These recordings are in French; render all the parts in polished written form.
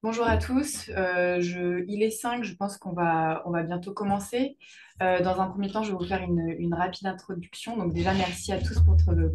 Bonjour à tous. Il est 5, je pense qu'on va bientôt commencer. Dans un premier temps, je vais vous faire une rapide introduction. Donc déjà, merci à tous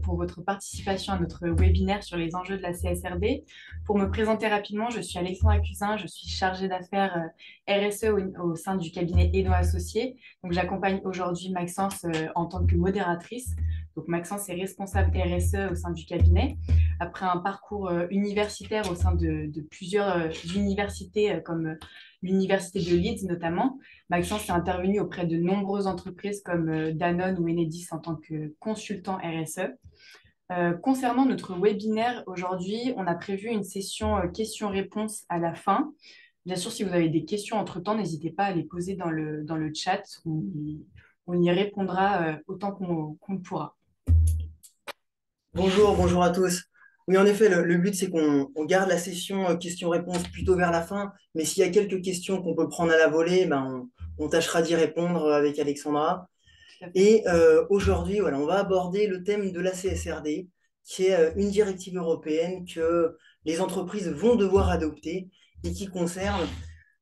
pour votre participation à notre webinaire sur les enjeux de la CSRD. Pour me présenter rapidement, je suis Alexandra Cusin, je suis chargée d'affaires RSE au sein du cabinet Eno Associés. Donc j'accompagne aujourd'hui Maxence en tant que modératrice. Donc Maxence est responsable RSE au sein du cabinet. Après un parcours universitaire au sein de plusieurs universités comme l'université de Leeds notamment, Maxence est intervenu auprès de nombreuses entreprises comme Danone ou Enedis en tant que consultant RSE. Concernant notre webinaire aujourd'hui, on a prévu une session questions-réponses à la fin. Bien sûr, si vous avez des questions entre-temps, n'hésitez pas à les poser dans le chat. On y répondra autant qu'on pourra. Bonjour à tous. Oui, en effet, le but, c'est qu'on garde la session questions-réponses plutôt vers la fin, mais s'il y a quelques questions qu'on peut prendre à la volée, on tâchera d'y répondre avec Alexandra. Tout à fait. Et aujourd'hui, voilà, on va aborder le thème de la CSRD, qui est une directive européenne que les entreprises vont devoir adopter et qui concerne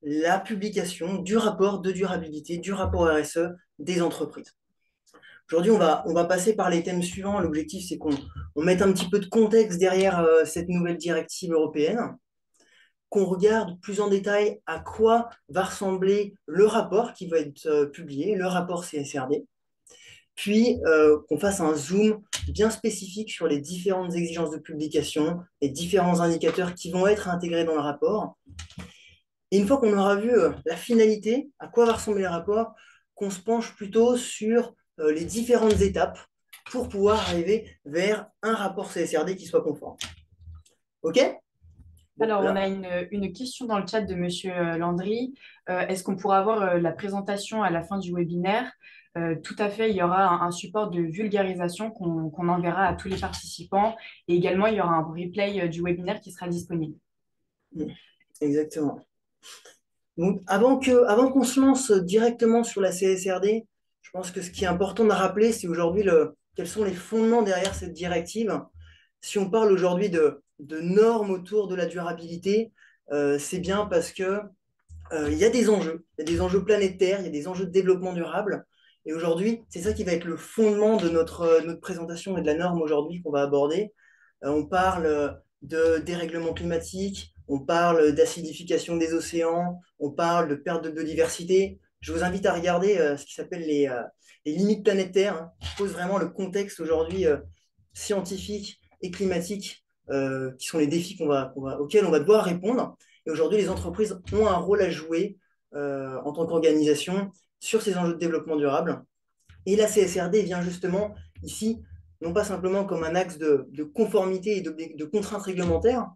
la publication du rapport de durabilité, du rapport RSE des entreprises. Aujourd'hui, on va passer par les thèmes suivants. L'objectif, c'est qu'on mette un petit peu de contexte derrière cette nouvelle directive européenne, qu'on regarde plus en détail à quoi va ressembler le rapport qui va être publié, le rapport CSRD, puis qu'on fasse un zoom bien spécifique sur les différentes exigences de publication, les différents indicateurs qui vont être intégrés dans le rapport. Et une fois qu'on aura vu la finalité, à quoi va ressembler le rapport, qu'on se penche plutôt sur les différentes étapes pour pouvoir arriver vers un rapport CSRD qui soit conforme. OK? Bon, Alors, on là, a une question dans le chat de Monsieur Landry. Est-ce qu'on pourra avoir la présentation à la fin du webinaire? Tout à fait, il y aura un support de vulgarisation qu'on enverra à tous les participants et également il y aura un replay du webinaire qui sera disponible. exactement. Donc, avant qu'on se lance directement sur la CSRD, je pense que ce qui est important de rappeler, c'est aujourd'hui quels sont les fondements derrière cette directive. Si on parle aujourd'hui de normes autour de la durabilité, c'est bien parce que il y a des enjeux. Il y a des enjeux planétaires, il y a des enjeux de développement durable. Et aujourd'hui, c'est ça qui va être le fondement de notre présentation et de la norme aujourd'hui qu'on va aborder. On parle de dérèglement climatique, on parle d'acidification des océans, on parle de perte de biodiversité. Je vous invite à regarder ce qui s'appelle les limites planétaires, hein, qui posent vraiment le contexte aujourd'hui scientifique et climatique, qui sont les défis auxquels on va devoir répondre. Et aujourd'hui, les entreprises ont un rôle à jouer en tant qu'organisation sur ces enjeux de développement durable. Et la CSRD vient justement ici, non pas simplement comme un axe de conformité et de contraintes réglementaires,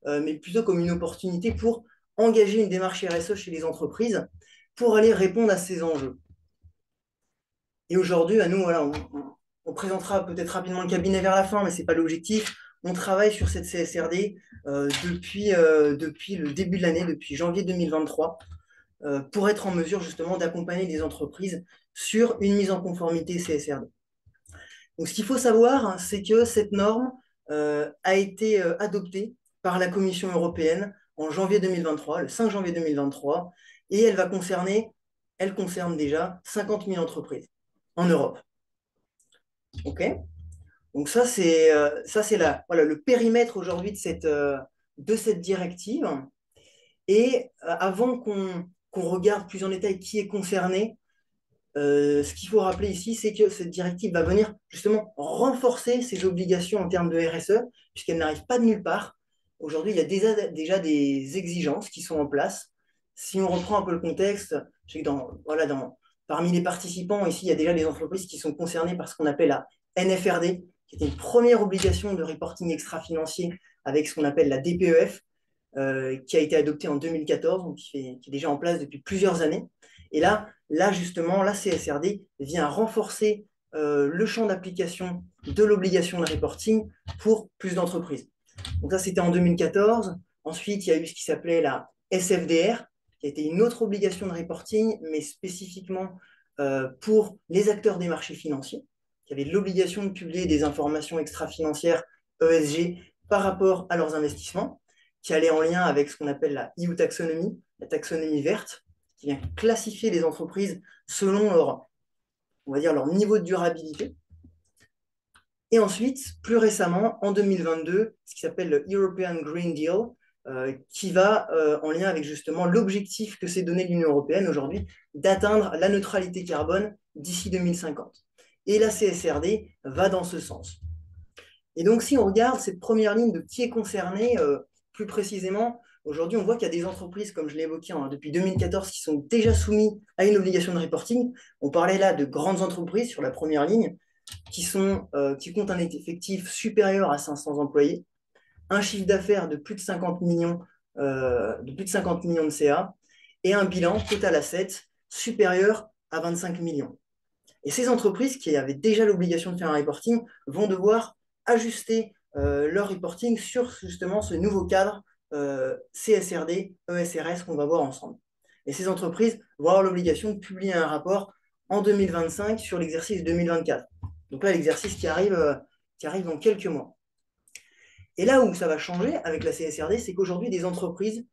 mais plutôt comme une opportunité pour engager une démarche RSE chez les entreprises pour aller répondre à ces enjeux. Et aujourd'hui, à nous, voilà, on présentera peut-être rapidement le cabinet vers la fin, mais ce n'est pas l'objectif. On travaille sur cette CSRD depuis le début de l'année, depuis janvier 2023, pour être en mesure justement d'accompagner les entreprises sur une mise en conformité CSRD. Donc, ce qu'il faut savoir, hein, c'est que cette norme a été adoptée par la Commission européenne en janvier 2023, le 5 janvier 2023, et elle concerne déjà 50 000 entreprises en Europe. OK? Donc ça, c'est voilà, le périmètre aujourd'hui de cette directive. Et avant qu'on regarde plus en détail qui est concerné, ce qu'il faut rappeler ici, c'est que cette directive va venir justement renforcer ses obligations en termes de RSE, puisqu'elle n'arrive pas de nulle part. Aujourd'hui, il y a déjà des exigences qui sont en place. Si on reprend un peu le contexte, je sais que voilà, parmi les participants, ici, il y a déjà des entreprises qui sont concernées par ce qu'on appelle la NFRD, qui était une première obligation de reporting extra-financier avec ce qu'on appelle la DPEF, qui a été adoptée en 2014, donc qui est déjà en place depuis plusieurs années. Et là justement, la CSRD vient renforcer le champ d'application de l'obligation de reporting pour plus d'entreprises. Donc ça, c'était en 2014. Ensuite, il y a eu ce qui s'appelait la SFDR, qui a été une autre obligation de reporting, mais spécifiquement pour les acteurs des marchés financiers, qui avaient l'obligation de publier des informations extra-financières ESG par rapport à leurs investissements, qui allait en lien avec ce qu'on appelle la EU taxonomie, la taxonomie verte, qui vient classifier les entreprises selon leur, on va dire, leur niveau de durabilité. Et ensuite, plus récemment, en 2022, ce qui s'appelle le European Green Deal, qui va en lien avec justement l'objectif que s'est donné l'Union européenne aujourd'hui d'atteindre la neutralité carbone d'ici 2050. Et la CSRD va dans ce sens. Et donc, si on regarde cette première ligne de qui est concerné, plus précisément, aujourd'hui, on voit qu'il y a des entreprises, comme je l'ai évoqué depuis 2014, qui sont déjà soumises à une obligation de reporting. On parlait là de grandes entreprises sur la première ligne, qui comptent un effectif supérieur à 500 employés, un chiffre d'affaires de plus de 50 millions, de CA, et un bilan total asset supérieur à 25 millions. Et ces entreprises qui avaient déjà l'obligation de faire un reporting vont devoir ajuster leur reporting sur justement ce nouveau cadre CSRD, ESRS qu'on va voir ensemble. Et ces entreprises vont avoir l'obligation de publier un rapport en 2025 sur l'exercice 2024. Donc là, l'exercice qui arrive dans quelques mois. Et là où ça va changer avec la CSRD, c'est qu'aujourd'hui, des entreprises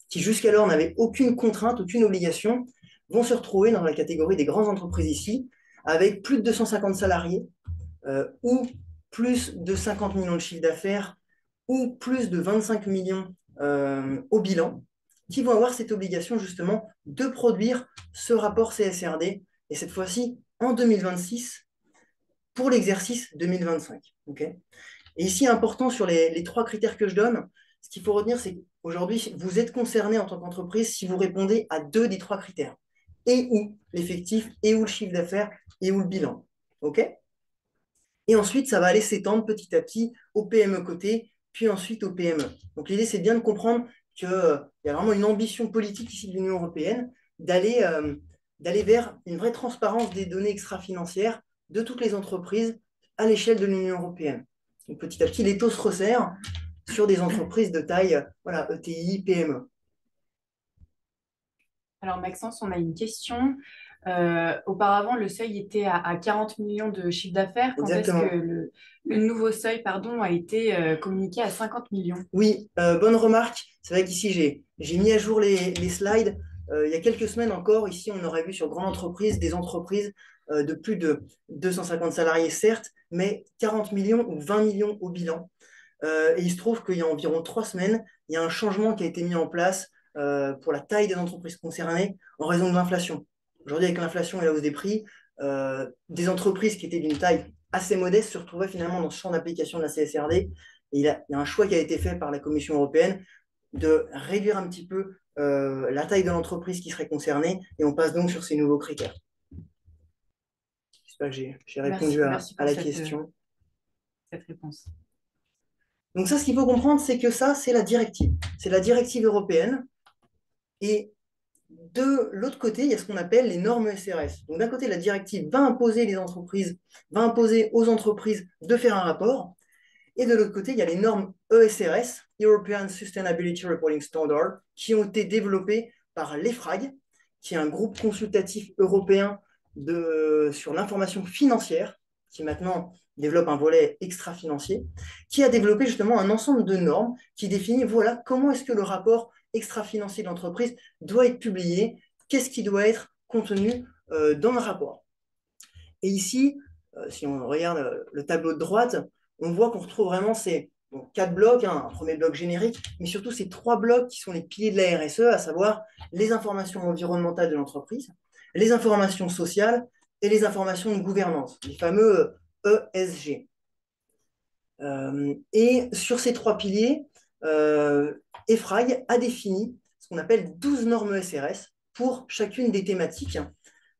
qui jusqu'alors n'avaient aucune contrainte, aucune obligation, vont se retrouver dans la catégorie des grandes entreprises ici, avec plus de 250 salariés, ou plus de 50 millions de chiffre d'affaires, ou plus de 25 millions au bilan, qui vont avoir cette obligation justement de produire ce rapport CSRD, et cette fois-ci en 2026 pour l'exercice 2025. Okay, et ici, important sur les trois critères que je donne, ce qu'il faut retenir, c'est qu'aujourd'hui, vous êtes concerné en tant qu'entreprise si vous répondez à 2 des 3 critères. Et où l'effectif, et où le chiffre d'affaires, et où le bilan. OK? Et ensuite, ça va aller s'étendre petit à petit au PME côté, puis ensuite au PME. Donc l'idée, c'est bien de comprendre qu'il y a vraiment une ambition politique ici de l'Union européenne d'aller vers une vraie transparence des données extra-financières de toutes les entreprises à l'échelle de l'Union européenne. Donc petit à petit, les taux se resserrent sur des entreprises de taille ETI, PME. Alors Maxence, on a une question. Auparavant, le seuil était à 40 millions de chiffre d'affaires. Quand est-ce Exactement. que le nouveau seuil a été communiqué à 50 millions? Oui, bonne remarque. C'est vrai qu'ici, j'ai mis à jour les slides. Il y a quelques semaines encore, ici, on aurait vu sur grande entreprise des entreprises de plus de 250 salariés, certes, mais 40 millions ou 20 millions au bilan. Et il se trouve qu'il y a environ 3 semaines, il y a un changement qui a été mis en place pour la taille des entreprises concernées en raison de l'inflation. Aujourd'hui, avec l'inflation et la hausse des prix, des entreprises qui étaient d'une taille assez modeste se retrouvaient finalement dans ce champ d'application de la CSRD. Et il y a un choix qui a été fait par la Commission européenne de réduire un petit peu la taille de l'entreprise qui serait concernée, et on passe donc sur ces nouveaux critères. J'espère que j'ai répondu merci à pour la question. cette réponse. Donc ça, ce qu'il faut comprendre, c'est que ça, c'est la directive. C'est la directive européenne. Et de l'autre côté, il y a ce qu'on appelle les normes SRS. Donc d'un côté, la directive va imposer aux entreprises de faire un rapport. Et de l'autre côté, il y a les normes ESRS, European Sustainability Reporting Standard, qui ont été développées par l'EFRAG, qui est un groupe consultatif européen sur l'information financière, qui maintenant développe un volet extra-financier, qui a développé justement un ensemble de normes qui définit, voilà, comment est-ce que le rapport extra-financier de l'entreprise doit être publié, qu'est-ce qui doit être contenu dans le rapport. Et ici, si on regarde le tableau de droite, on voit qu'on retrouve vraiment ces 4 blocs, un premier bloc générique, mais surtout ces 3 blocs qui sont les piliers de la RSE, à savoir les informations environnementales de l'entreprise, les informations sociales et les informations de gouvernance, les fameux ESG. Et sur ces 3 piliers, EFRAG a défini ce qu'on appelle 12 normes SRS pour chacune des thématiques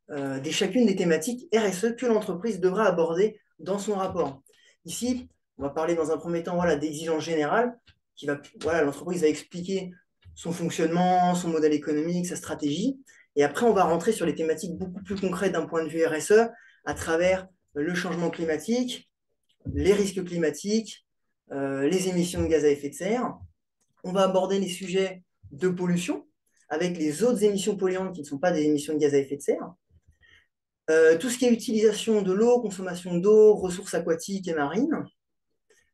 RSE que l'entreprise devra aborder dans son rapport. Ici, on va parler dans un premier temps d'exigences générales. L'entreprise va expliquer son fonctionnement, son modèle économique, sa stratégie. Et après, on va rentrer sur les thématiques beaucoup plus concrètes d'un point de vue RSE à travers le changement climatique, les risques climatiques, les émissions de gaz à effet de serre. On va aborder les sujets de pollution avec les autres émissions polluantes qui ne sont pas des émissions de gaz à effet de serre. Tout ce qui est utilisation de l'eau, consommation d'eau, ressources aquatiques et marines.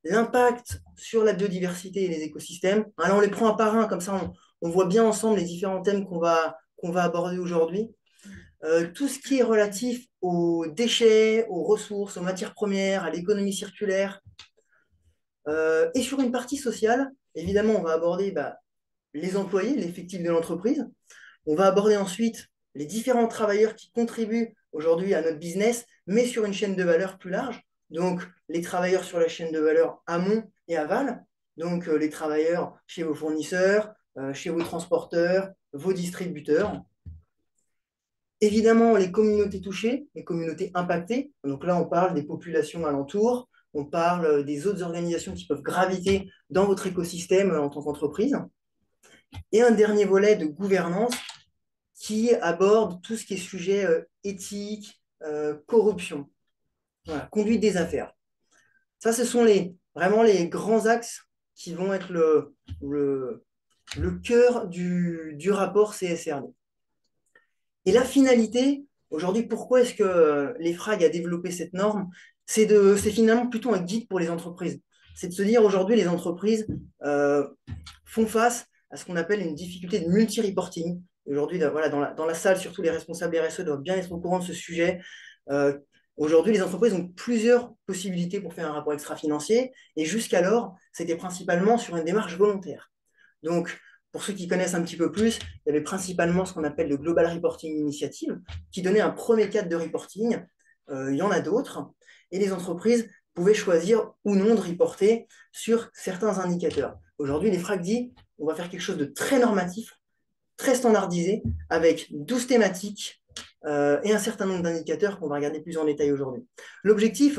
l'impact sur la biodiversité et les écosystèmes. Alors, on les prend un par un, comme ça on voit bien ensemble les différents thèmes qu'on va aborder aujourd'hui. Tout ce qui est relatif aux déchets, aux ressources, aux matières premières, à l'économie circulaire. Et sur une partie sociale, évidemment, on va aborder les employés, l'effectif de l'entreprise. On va aborder ensuite les différents travailleurs qui contribuent aujourd'hui à notre business, mais sur une chaîne de valeur plus large. Donc, les travailleurs sur la chaîne de valeur amont et aval. Donc, les travailleurs chez vos fournisseurs, chez vos transporteurs, vos distributeurs. Évidemment, les communautés touchées, les communautés impactées. Donc là, on parle des populations alentours, on parle des autres organisations qui peuvent graviter dans votre écosystème en tant qu'entreprise. Et un dernier volet de gouvernance qui aborde tout ce qui est sujet éthique, corruption, voilà, conduite des affaires. Ça, ce sont vraiment les grands axes qui vont être le cœur du rapport CSRD. Et la finalité, aujourd'hui, pourquoi est-ce que l'EFRAG a développé cette norme? C'est finalement plutôt un guide pour les entreprises. C'est de se dire aujourd'hui, les entreprises font face à ce qu'on appelle une difficulté de multi-reporting. Aujourd'hui, voilà, dans la salle, surtout les responsables RSE doivent bien être au courant de ce sujet. Aujourd'hui, les entreprises ont plusieurs possibilités pour faire un rapport extra-financier, et jusqu'alors, c'était principalement sur une démarche volontaire. Donc, pour ceux qui connaissent un petit peu plus, il y avait principalement ce qu'on appelle le Global Reporting Initiative, qui donnait un premier cadre de reporting. Il y en a d'autres. Et les entreprises pouvaient choisir ou non de reporter sur certains indicateurs. Aujourd'hui, les FRAC dit on va faire quelque chose de très normatif, très standardisé, avec 12 thématiques et un certain nombre d'indicateurs qu'on va regarder plus en détail aujourd'hui. L'objectif,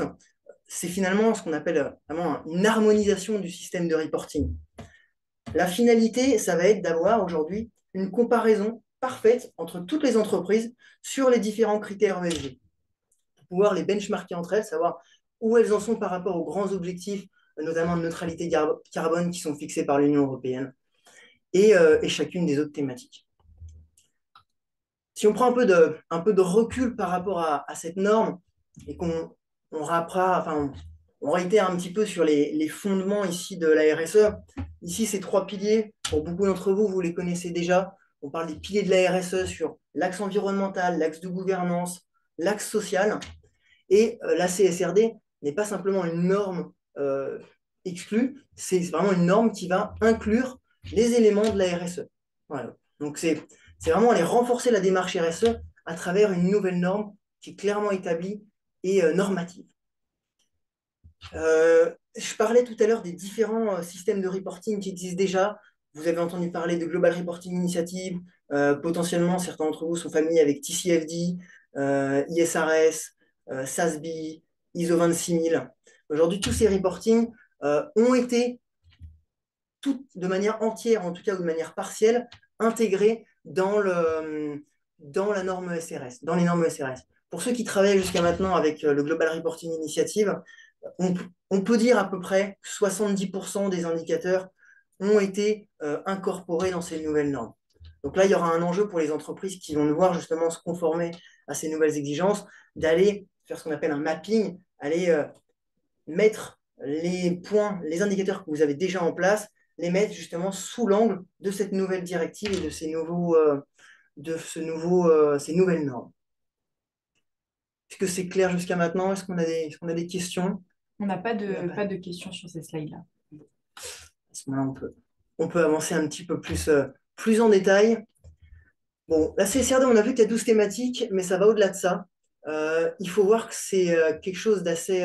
c'est finalement ce qu'on appelle vraiment une harmonisation du système de reporting. La finalité, ça va être d'avoir aujourd'hui une comparaison parfaite entre toutes les entreprises sur les différents critères ESG, pour pouvoir les benchmarker entre elles, savoir où elles en sont par rapport aux grands objectifs, notamment de neutralité carbone qui sont fixés par l'Union européenne et chacune des autres thématiques. Si on prend un peu de recul par rapport à cette norme et on réitère un petit peu sur les fondements ici de la RSE, ici ces trois piliers, pour beaucoup d'entre vous, vous les connaissez déjà. On parle des piliers de la RSE sur l'axe environnemental, l'axe de gouvernance, l'axe social. Et la CSRD n'est pas simplement une norme exclue, c'est vraiment une norme qui va inclure les éléments de la RSE. Voilà. Donc c'est vraiment aller renforcer la démarche RSE à travers une nouvelle norme qui est clairement établie et normative. Je parlais tout à l'heure des différents systèmes de reporting qui existent déjà. Vous avez entendu parler de Global Reporting Initiative. Potentiellement, certains d'entre vous sont familiers avec TCFD, ISRS, SASB, ISO 26000. Aujourd'hui, tous ces reportings ont été, de manière entière, en tout cas ou de manière partielle, intégrés dans la norme SRS, dans les normes SRS. Pour ceux qui travaillent jusqu'à maintenant avec le Global Reporting Initiative, on peut dire à peu près que 70% des indicateurs ont été incorporés dans ces nouvelles normes. Donc là, il y aura un enjeu pour les entreprises qui vont devoir justement se conformer à ces nouvelles exigences, d'aller faire ce qu'on appelle un mapping, aller mettre les points, les indicateurs que vous avez déjà en place, les mettre justement sous l'angle de cette nouvelle directive et de ces nouvelles normes. Est-ce que c'est clair jusqu'à maintenant? Est-ce qu'on a des questions? On n'a pas de questions sur ces slides-là. À ce moment-là, on peut avancer un petit peu plus en détail. Bon, la CSRD, on a vu qu'il y a 12 thématiques, mais ça va au-delà de ça. Il faut voir que c'est quelque chose d'assez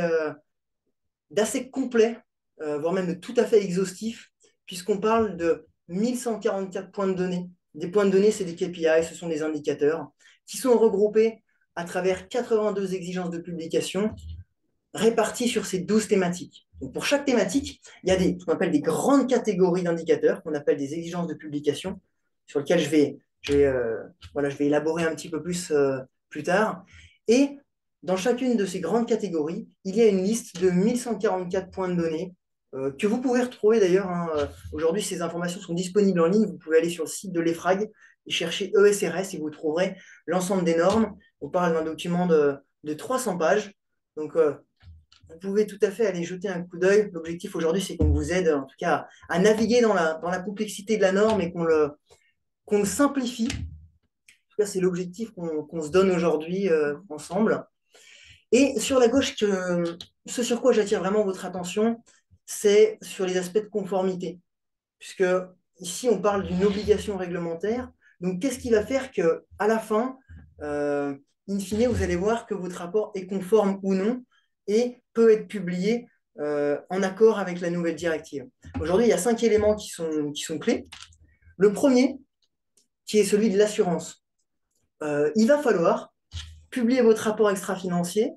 complet, voire même de tout à fait exhaustif, puisqu'on parle de 1144 points de données. Des points de données, c'est des KPI, ce sont des indicateurs, qui sont regroupés à travers 82 exigences de publication, réparties sur ces 12 thématiques. Donc pour chaque thématique, il y a ce qu'on appelle des grandes catégories d'indicateurs, qu'on appelle des exigences de publication, sur lesquelles je vais élaborer un petit peu plus tard. Et dans chacune de ces grandes catégories, il y a une liste de 1144 points de données que vous pouvez retrouver d'ailleurs. Aujourd'hui, ces informations sont disponibles en ligne. Vous pouvez aller sur le site de l'EFRAG et chercher ESRS et vous trouverez l'ensemble des normes. On parle d'un document de 300 pages. Donc, vous pouvez tout à fait aller jeter un coup d'œil. L'objectif aujourd'hui, c'est qu'on vous aide en tout cas à naviguer dans la complexité de la norme et qu'on le simplifie. En tout cas, c'est l'objectif qu'on se donne aujourd'hui ensemble. Et sur la gauche, ce sur quoi j'attire vraiment votre attention, c'est sur les aspects de conformité. Puisque ici, on parle d'une obligation réglementaire. Donc, qu'est-ce qui va faire qu'à la fin, in fine, vous allez voir que votre rapport est conforme ou non et peut être publié en accord avec la nouvelle directive. Aujourd'hui, il y a 5 éléments qui sont clés. Le premier, qui est celui de l'assurance. Il va falloir publier votre rapport extra-financier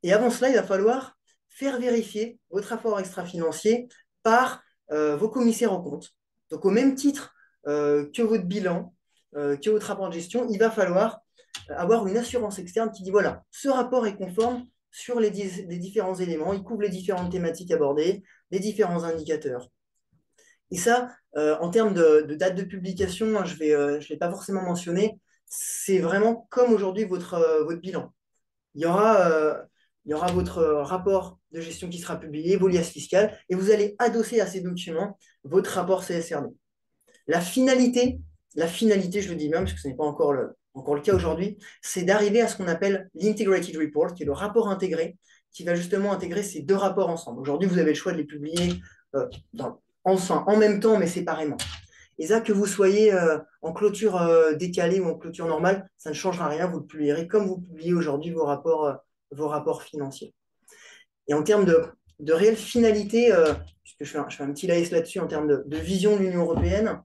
et avant cela, il va falloir faire vérifier votre rapport extra-financier par vos commissaires aux comptes. Donc, au même titre que votre bilan, que votre rapport de gestion, il va falloir avoir une assurance externe qui dit, voilà, ce rapport est conforme sur les différents éléments, il couvre les différentes thématiques abordées, les différents indicateurs. Et ça, en termes de date de publication, hein, je ne l'ai pas forcément mentionné, c'est vraiment comme aujourd'hui votre bilan. Il y aura, il y aura votre rapport de gestion qui sera publié, vos liasses fiscales, et vous allez adosser à ces documents votre rapport CSRD. La finalité, je le dis même, parce que ce n'est pas encore le cas aujourd'hui, c'est d'arriver à ce qu'on appelle l'Integrated Report, qui est le rapport intégré, qui va justement intégrer ces deux rapports ensemble. Aujourd'hui, vous avez le choix de les publier en même temps, mais séparément. Et ça, que vous soyez en clôture décalée ou en clôture normale, ça ne changera rien. Vous le publierez comme vous publiez aujourd'hui vos rapports financiers. Et en termes de réelle finalité, puisque je fais un petit laïs là-dessus en termes de vision de l'Union européenne,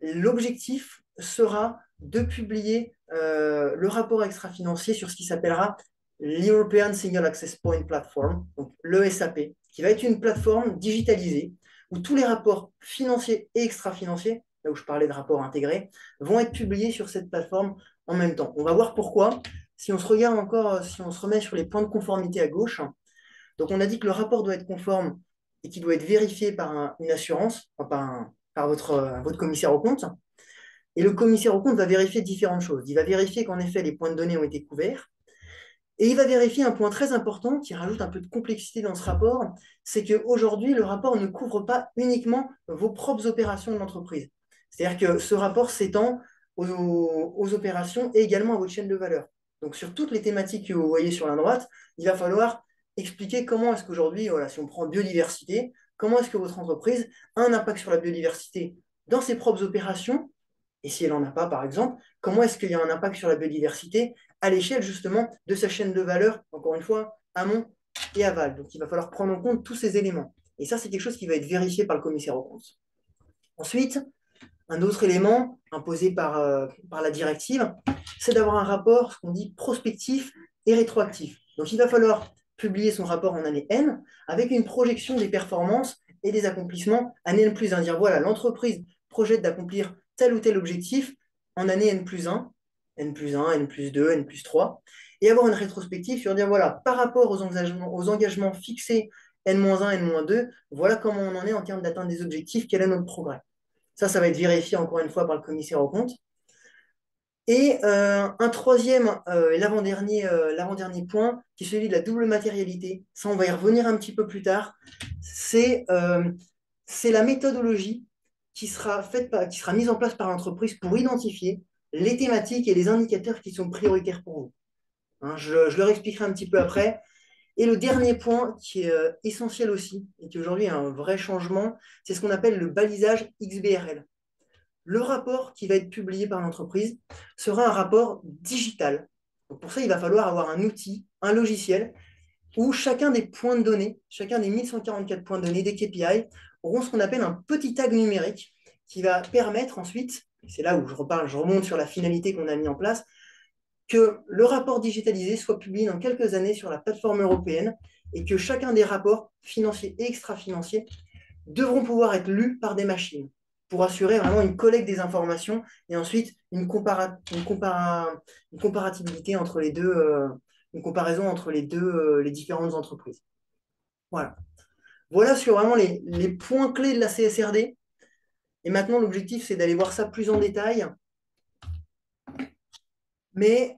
l'objectif sera de publier le rapport extra-financier sur ce qui s'appellera l'European Single Access Point Platform, donc l'ESAP, qui va être une plateforme digitalisée où tous les rapports financiers et extra-financiers, là où je parlais de rapports intégrés, vont être publiés sur cette plateforme en même temps. On va voir pourquoi. Si on se regarde encore, si on se remet sur les points de conformité à gauche, donc on a dit que le rapport doit être conforme et qu'il doit être vérifié par une assurance, enfin, par votre commissaire aux comptes. Et le commissaire aux comptes va vérifier différentes choses. Il va vérifier qu'en effet, les points de données ont été couverts. Et il va vérifier un point très important qui rajoute un peu de complexité dans ce rapport, c'est qu'aujourd'hui, le rapport ne couvre pas uniquement vos propres opérations de l'entreprise. C'est-à-dire que ce rapport s'étend aux opérations et également à votre chaîne de valeur. Donc, sur toutes les thématiques que vous voyez sur la droite, il va falloir expliquer comment est-ce qu'aujourd'hui, voilà, si on prend biodiversité, comment est-ce que votre entreprise a un impact sur la biodiversité dans ses propres opérations, et si elle n'en a pas, par exemple, comment est-ce qu'il y a un impact sur la biodiversité à l'échelle justement de sa chaîne de valeur, encore une fois, amont et aval. Donc il va falloir prendre en compte tous ces éléments. Et ça, c'est quelque chose qui va être vérifié par le commissaire aux comptes. Ensuite, un autre élément imposé par la directive, c'est d'avoir un rapport, ce qu'on dit prospectif et rétroactif. Donc il va falloir publier son rapport en année N avec une projection des performances et des accomplissements année N plus 1. Dire voilà, l'entreprise projette d'accomplir tel ou tel objectif en année N plus 1, N plus 1, N plus 2, N plus 3, et avoir une rétrospective sur dire voilà, par rapport aux engagements fixés N-1, N-2, voilà comment on en est en termes d'atteinte des objectifs, quel est notre progrès. Ça va être vérifié encore une fois par le commissaire aux comptes. Et un troisième, l'avant-dernier point, qui est celui de la double matérialité, ça on va y revenir un petit peu plus tard, c'est la méthodologie qui sera mise en place par l'entreprise pour identifier les thématiques et les indicateurs qui sont prioritaires pour vous. Hein, je leur expliquerai un petit peu après. Et le dernier point qui est essentiel aussi, et qui aujourd'hui est un vrai changement, c'est ce qu'on appelle le balisage XBRL. Le rapport qui va être publié par l'entreprise sera un rapport digital. Donc pour ça, il va falloir avoir un outil, un logiciel, où chacun des points de données, chacun des 1144 points de données, des KPI, auront ce qu'on appelle un petit tag numérique qui va permettre ensuite, c'est là où je remonte sur la finalité qu'on a mis en place, que le rapport digitalisé soit publié dans quelques années sur la plateforme européenne et que chacun des rapports financiers et extra-financiers devront pouvoir être lus par des machines pour assurer vraiment une collecte des informations et ensuite une comparativité entre les deux, une comparaison entre les différentes entreprises. Voilà. Voilà sur vraiment les points clés de la CSRD. Et maintenant, l'objectif, c'est d'aller voir ça plus en détail. Mais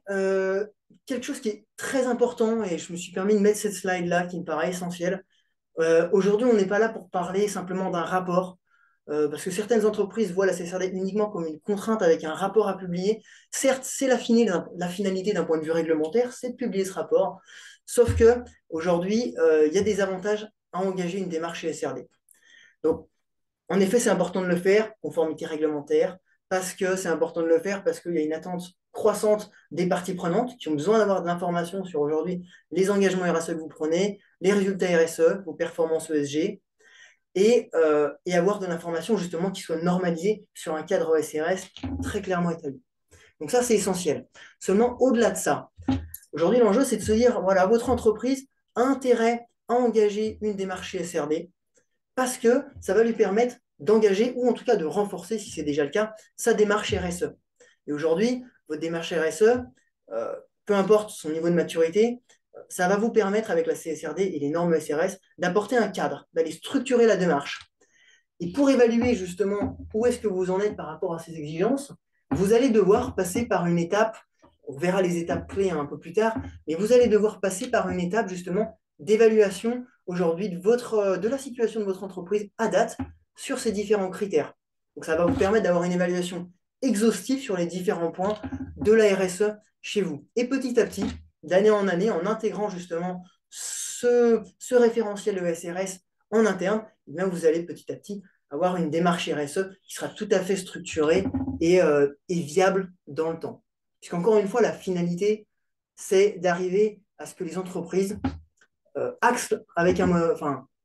quelque chose qui est très important, et je me suis permis de mettre cette slide-là qui me paraît essentielle. Aujourd'hui, on n'est pas là pour parler simplement d'un rapport, parce que certaines entreprises voient la CSRD uniquement comme une contrainte avec un rapport à publier. Certes, c'est la finalité d'un point de vue réglementaire, c'est de publier ce rapport, sauf que aujourd'hui, il y a des avantages à engager une démarche CSRD. Donc, en effet, c'est important de le faire, conformité réglementaire, parce que c'est important de le faire, parce qu'il y a une attente croissante des parties prenantes qui ont besoin d'avoir de l'information sur aujourd'hui les engagements RSE que vous prenez, les résultats RSE, vos performances ESG, et avoir de l'information justement qui soit normalisée sur un cadre SRS très clairement établi. Donc ça, c'est essentiel. Seulement, au-delà de ça, aujourd'hui, l'enjeu, c'est de se dire, voilà, votre entreprise a intérêt à engager une démarche SRD parce que ça va lui permettre d'engager, ou en tout cas de renforcer, si c'est déjà le cas, sa démarche RSE. Et aujourd'hui, votre démarche RSE, peu importe son niveau de maturité, ça va vous permettre, avec la CSRD et les normes SRS, d'apporter un cadre, d'aller structurer la démarche. Et pour évaluer justement où est-ce que vous en êtes par rapport à ces exigences, vous allez devoir passer par une étape, on verra les étapes clés un peu plus tard, mais vous allez devoir passer par une étape justement d'évaluation aujourd'hui de la situation de votre entreprise à date sur ces différents critères. Donc ça va vous permettre d'avoir une évaluation exhaustive sur les différents points de la RSE chez vous. Et petit à petit, d'année en année, en intégrant justement ce référentiel ESRS en interne, eh bien vous allez petit à petit avoir une démarche RSE qui sera tout à fait structurée et viable dans le temps. Puisqu'encore une fois, la finalité, c'est d'arriver à ce que les entreprises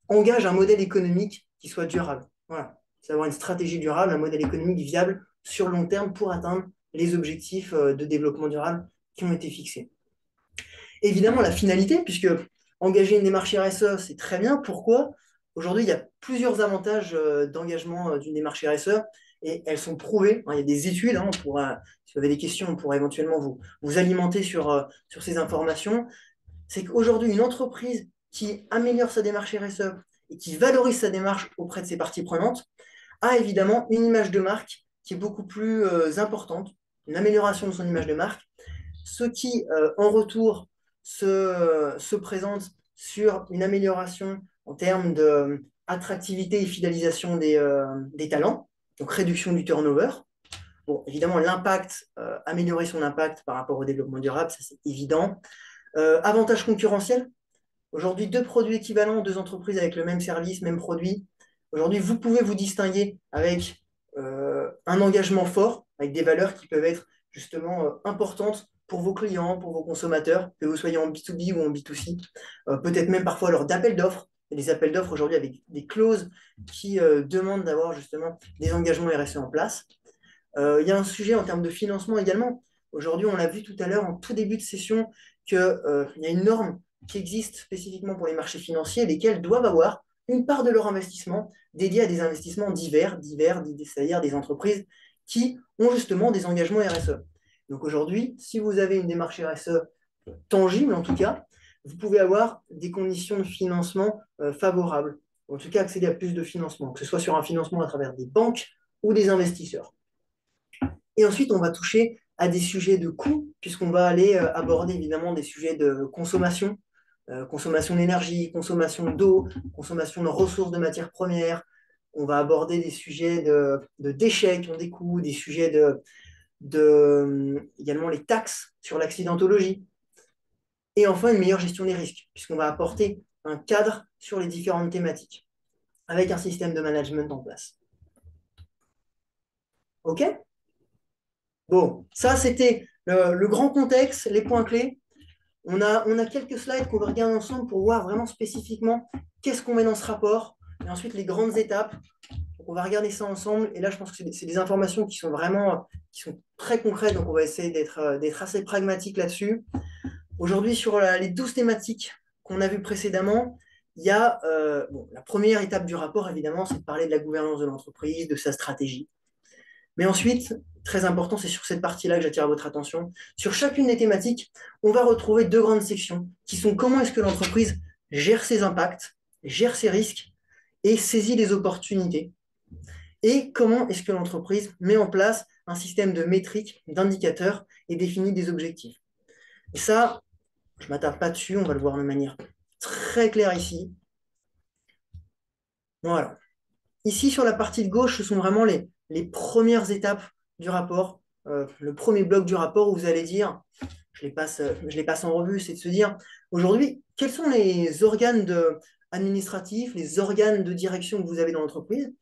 engagent un modèle économique qui soit durable. Voilà. C'est avoir une stratégie durable, un modèle économique viable sur le long terme pour atteindre les objectifs de développement durable qui ont été fixés. Évidemment, la finalité, puisque engager une démarche RSE, c'est très bien. Pourquoi? Aujourd'hui, il y a plusieurs avantages d'engagement d'une démarche RSE et elles sont prouvées. Il y a des études, si vous avez des questions, on pourra éventuellement vous alimenter sur ces informations. C'est qu'aujourd'hui, une entreprise qui améliore sa démarche RSE et qui valorise sa démarche auprès de ses parties prenantes a évidemment une image de marque qui est beaucoup plus importante, une amélioration de son image de marque, ce qui, en retour, se présente sur une amélioration en termes d'attractivité et fidélisation des talents, donc réduction du turnover. Bon, évidemment, l'impact, améliorer son impact par rapport au développement durable, ça c'est évident. Avantage concurrentiel. Aujourd'hui, deux produits équivalents, deux entreprises avec le même service, même produit. Aujourd'hui, vous pouvez vous distinguer avec un engagement fort, avec des valeurs qui peuvent être justement importantes pour vos clients, pour vos consommateurs, que vous soyez en B2B ou en B2C. Peut-être même parfois lors d'appels d'offres. Il y a des appels d'offres aujourd'hui avec des clauses qui demandent d'avoir justement des engagements RSE en place. Il y a un sujet en termes de financement également. Aujourd'hui, on l'a vu tout à l'heure en tout début de session, qu'il y a une norme qui existe spécifiquement pour les marchés financiers, lesquels doivent avoir une part de leur investissement dédiée à des investissements divers, c'est-à-dire des entreprises qui ont justement des engagements RSE. Donc aujourd'hui, si vous avez une démarche RSE tangible, en tout cas, vous pouvez avoir des conditions de financement favorables, en tout cas accéder à plus de financement, que ce soit sur un financement à travers des banques ou des investisseurs. Et ensuite, on va toucher à des sujets de coûts, puisqu'on va aller aborder évidemment des sujets de consommation, consommation d'énergie, consommation d'eau, consommation de ressources de matières premières. On va aborder des sujets de déchets qui ont des coûts, des sujets également les taxes sur l'accidentologie. Et enfin, une meilleure gestion des risques, puisqu'on va apporter un cadre sur les différentes thématiques, avec un système de management en place. OK? Bon, ça c'était le grand contexte, les points clés. On a quelques slides qu'on va regarder ensemble pour voir vraiment spécifiquement qu'est-ce qu'on met dans ce rapport, et ensuite les grandes étapes. Donc, on va regarder ça ensemble. Et là, je pense que c'est des informations qui sont vraiment qui sont très concrètes, donc on va essayer d'être assez pragmatique là-dessus. Aujourd'hui, sur les 12 thématiques qu'on a vues précédemment, il y a la première étape du rapport, évidemment, c'est de parler de la gouvernance de l'entreprise, de sa stratégie. Mais ensuite, très important, c'est sur cette partie-là que j'attire votre attention. Sur chacune des thématiques, on va retrouver deux grandes sections qui sont comment est-ce que l'entreprise gère ses impacts, gère ses risques et saisit les opportunités. Et comment est-ce que l'entreprise met en place un système de métriques, d'indicateurs et définit des objectifs. Et ça, je ne m'attarde pas dessus, on va le voir de manière très claire ici. Voilà. Ici, sur la partie de gauche, ce sont vraiment les premières étapes du rapport. Le premier bloc du rapport où vous allez dire, je les passe en revue, c'est de se dire, aujourd'hui, quels sont les organes administratifs, les organes de direction que vous avez dans l'entreprise?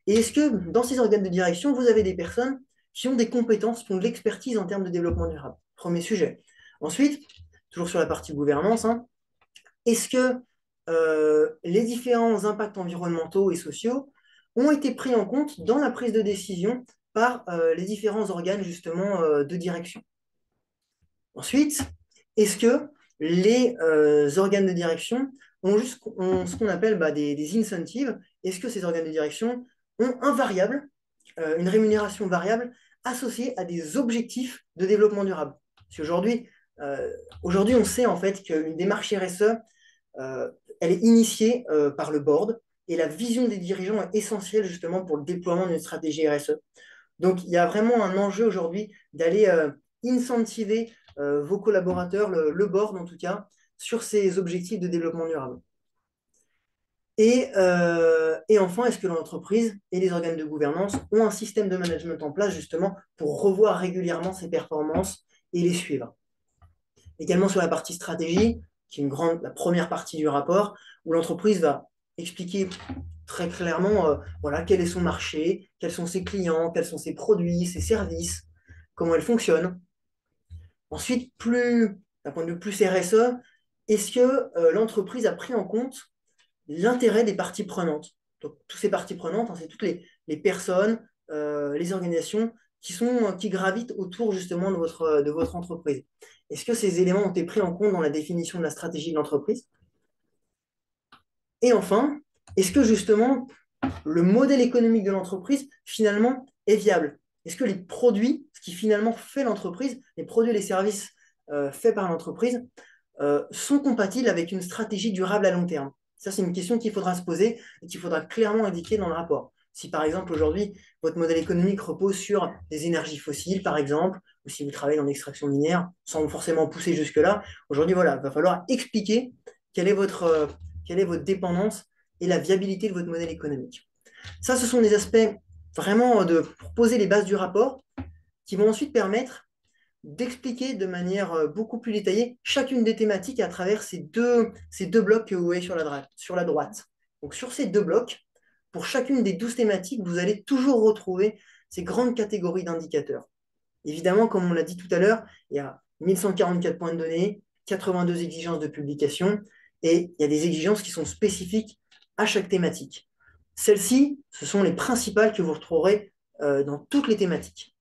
Et est-ce que dans ces organes de direction, vous avez des personnes qui ont des compétences, qui ont de l'expertise en termes de développement durable? Premier sujet. Ensuite, toujours sur la partie gouvernance, hein, est-ce que les différents impacts environnementaux et sociaux ont été pris en compte dans la prise de décision par les différents organes justement de direction? Ensuite, est-ce que les organes de direction ont ce qu'on appelle des incentives? Est-ce que ces organes de direction ont un variable, une rémunération variable associée à des objectifs de développement durable? Parce qu'aujourd'hui, aujourd'hui, on sait en fait qu'une démarche RSE, euh, elle est initiée par le board et la vision des dirigeants est essentielle justement pour le déploiement d'une stratégie RSE. Donc, il y a vraiment un enjeu aujourd'hui d'aller incentiver vos collaborateurs, board en tout cas, sur ces objectifs de développement durable. Et enfin, est-ce que l'entreprise et les organes de gouvernance ont un système de management en place justement pour revoir régulièrement ses performances et les suivre? Également sur la partie stratégie, qui est la première partie du rapport, où l'entreprise va expliquer très clairement voilà, quel est son marché, quels sont ses clients, quels sont ses produits, ses services, comment elle fonctionne. Ensuite, d'un point de vue plus RSE, est-ce que l'entreprise a pris en compte l'intérêt des parties prenantes? Donc, toutes ces parties prenantes, hein, c'est toutes les personnes, les organisations qui gravitent autour justement de votre entreprise. Est-ce que ces éléments ont été pris en compte dans la définition de la stratégie de l'entreprise? Et enfin, est-ce que justement le modèle économique de l'entreprise finalement est viable? Est-ce que les produits, ce qui finalement fait l'entreprise, les produits et les services faits par l'entreprise, sont compatibles avec une stratégie durable à long terme? Ça, c'est une question qu'il faudra se poser et qu'il faudra clairement indiquer dans le rapport. Si par exemple aujourd'hui, votre modèle économique repose sur des énergies fossiles, par exemple, ou si vous travaillez dans l'extraction minière, sans forcément pousser jusque-là, aujourd'hui, voilà, il va falloir expliquer quelle est votre dépendance et la viabilité de votre modèle économique. Ça, ce sont des aspects vraiment pour poser les bases du rapport qui vont ensuite permettre d'expliquer de manière beaucoup plus détaillée chacune des thématiques à travers ces deux blocs que vous voyez sur la droite. Donc sur ces deux blocs, pour chacune des 12 thématiques, vous allez toujours retrouver ces grandes catégories d'indicateurs. Évidemment, comme on l'a dit tout à l'heure, il y a 1144 points de données, 82 exigences de publication, et il y a des exigences qui sont spécifiques à chaque thématique. Celles-ci, ce sont les principales que vous retrouverez dans toutes les thématiques.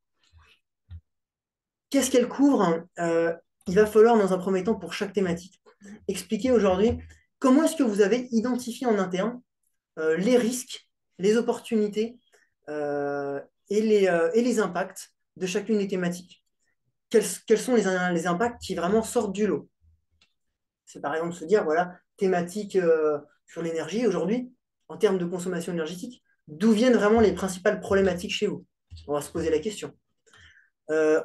Qu'est-ce qu'elle couvre? Il va falloir, dans un premier temps, pour chaque thématique, expliquer aujourd'hui comment est-ce que vous avez identifié en interne les risques, les opportunités euh, et les impacts de chacune des thématiques. Quels sont les impacts qui vraiment sortent du lot? C'est par exemple se dire, voilà, thématique sur l'énergie aujourd'hui, en termes de consommation énergétique, d'où viennent vraiment les principales problématiques chez vous? On va se poser la question.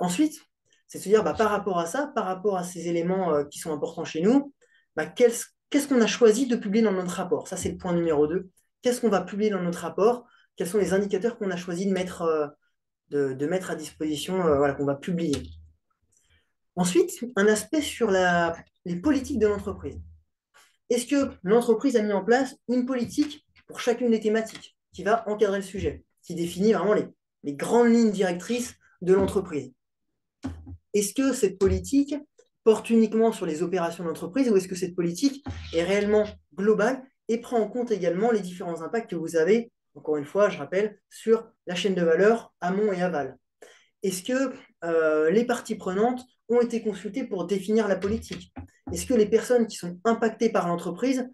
Ensuite, c'est de se dire, par rapport à ça, par rapport à ces éléments qui sont importants chez nous, qu'est-ce qu'on a choisi de publier dans notre rapport? Ça, c'est le point numéro 2. Qu'est-ce qu'on va publier dans notre rapport? Quels sont les indicateurs qu'on a choisi de mettre à disposition, voilà, qu'on va publier? Ensuite, un aspect sur les politiques de l'entreprise. Est-ce que l'entreprise a mis en place une politique pour chacune des thématiques qui va encadrer le sujet, qui définit vraiment les grandes lignes directrices de l'entreprise? Est-ce que cette politique porte uniquement sur les opérations d'entreprise ou est-ce que cette politique est réellement globale et prend en compte également les différents impacts que vous avez, encore une fois, je rappelle, sur la chaîne de valeur amont et aval? Est-ce que les parties prenantes ont été consultées pour définir la politique? Est-ce que les personnes qui sont impactées par l'entreprise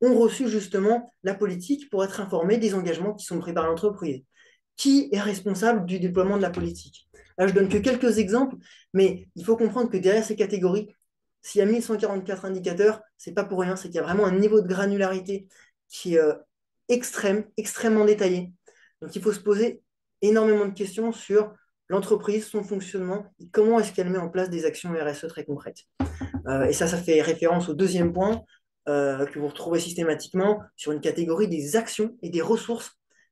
ont reçu justement la politique pour être informées des engagements qui sont pris par l'entreprise? Qui est responsable du déploiement de la politique? Là, je donne que quelques exemples, mais il faut comprendre que derrière ces catégories, s'il y a 1144 indicateurs, ce n'est pas pour rien, c'est qu'il y a vraiment un niveau de granularité qui est extrêmement détaillé. Donc il faut se poser énormément de questions sur l'entreprise, son fonctionnement, et comment est-ce qu'elle met en place des actions RSE très concrètes. Et ça fait référence au deuxième point que vous retrouvez systématiquement sur une catégorie des actions et des ressources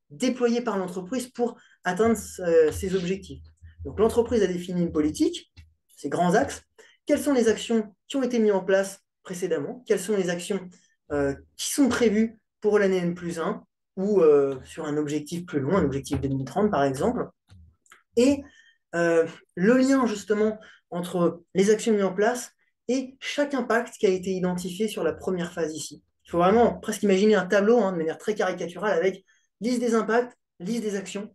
déployées par l'entreprise pour atteindre ses objectifs. Donc l'entreprise a défini une politique, ses grands axes. Quelles sont les actions qui ont été mises en place précédemment? Quelles sont les actions qui sont prévues pour l'année N+1 ou sur un objectif plus long, un objectif 2030 par exemple? Et le lien justement entre les actions mises en place et chaque impact qui a été identifié sur la première phase ici. Il faut vraiment presque imaginer un tableau de manière très caricaturale avec liste des impacts, liste des actions.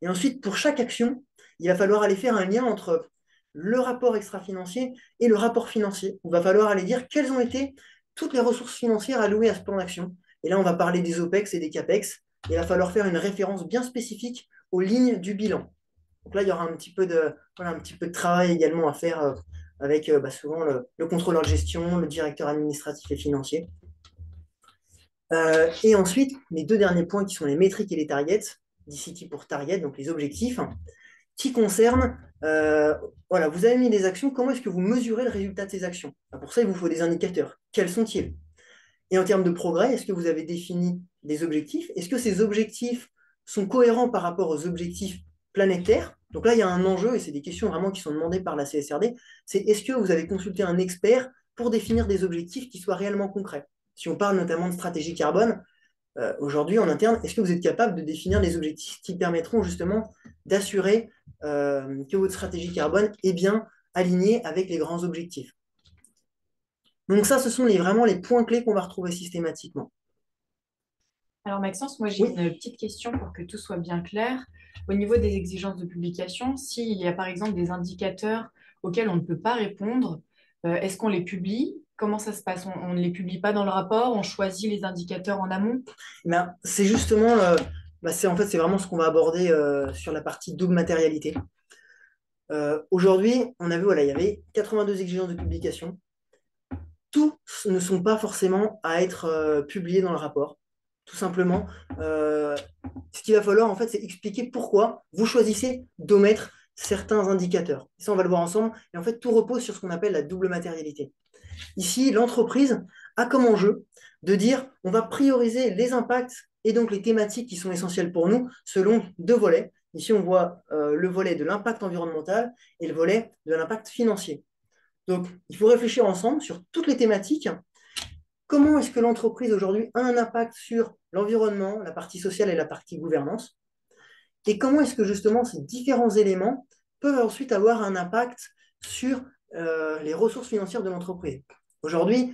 Et ensuite, pour chaque action, il va falloir aller faire un lien entre le rapport extra-financier et le rapport financier. Il va falloir aller dire quelles ont été toutes les ressources financières allouées à ce plan d'action. Et là, on va parler des OPEX et des CAPEX. Il va falloir faire une référence bien spécifique aux lignes du bilan. Donc là, il y aura un petit peu de travail également à faire avec souvent le contrôleur de gestion, le directeur administratif et financier. Et ensuite, les deux derniers points qui sont les métriques et les targets, DCT pour target, donc les objectifs, qui concernent, voilà, vous avez mis des actions, comment est-ce que vous mesurez le résultat de ces actions? Pour ça, il vous faut des indicateurs. Quels sont-ils? Et en termes de progrès, est-ce que vous avez défini des objectifs? Est-ce que ces objectifs sont cohérents par rapport aux objectifs planétaires? Donc là, il y a un enjeu, et c'est des questions vraiment qui sont demandées par la CSRD, c'est est-ce que vous avez consulté un expert pour définir des objectifs qui soient réellement concrets? Si on parle notamment de stratégie carbone, aujourd'hui en interne, est-ce que vous êtes capable de définir des objectifs qui permettront justement d'assurer que votre stratégie carbone est bien alignée avec les grands objectifs? Donc ça, ce sont vraiment les points clés qu'on va retrouver systématiquement. Alors Maxence, moi j'ai Oui, une petite question pour que tout soit bien clair. Au niveau des exigences de publication, s'il y a par exemple des indicateurs auxquels on ne peut pas répondre, est-ce qu'on les publie? Comment ça se passe? On ne les publie pas dans le rapport, on choisit les indicateurs en amont? ben, c'est justement, en fait, c'est vraiment ce qu'on va aborder sur la partie double matérialité. Aujourd'hui, on a vu, voilà, il y avait 82 exigences de publication. Tous ne sont pas forcément à être publiés dans le rapport. Tout simplement, ce qu'il va falloir, en fait, c'est expliquer pourquoi vous choisissez d'omettre certains indicateurs. Ça, on va le voir ensemble. Et en fait, tout repose sur ce qu'on appelle la double matérialité. Ici, l'entreprise a comme enjeu de dire on va prioriser les impacts et donc les thématiques qui sont essentielles pour nous selon deux volets. Ici, on voit le volet de l'impact environnemental et le volet de l'impact financier. Donc, il faut réfléchir ensemble sur toutes les thématiques. Comment est-ce que l'entreprise aujourd'hui a un impact sur l'environnement, la partie sociale et la partie gouvernance? Et comment est-ce que justement ces différents éléments peuvent ensuite avoir un impact sur les ressources financières de l'entreprise? Aujourd'hui,